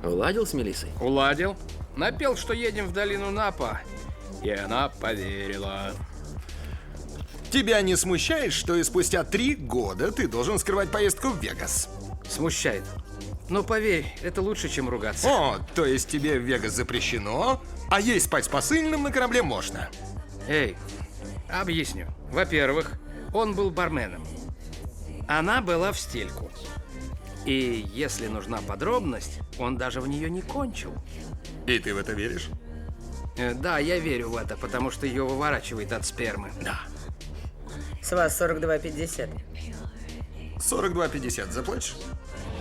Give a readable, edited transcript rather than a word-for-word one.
Уладил с Мелиссой? Уладил. Напел, что едем в долину Напа. И она поверила. Тебя не смущает, что и спустя 3 года ты должен скрывать поездку в Вегас? Смущает. Но поверь, это лучше, чем ругаться. О, то есть тебе в Вегас запрещено, а ей спать с посыльным на корабле можно? Эй, объясню. Во-первых, он был барменом. Она была в стельку. И если нужна подробность, он даже в нее не кончил. И ты в это веришь? Да, я верю в это, потому что ее выворачивает от спермы. Да. С вас 42,50. 42,50 заплатишь?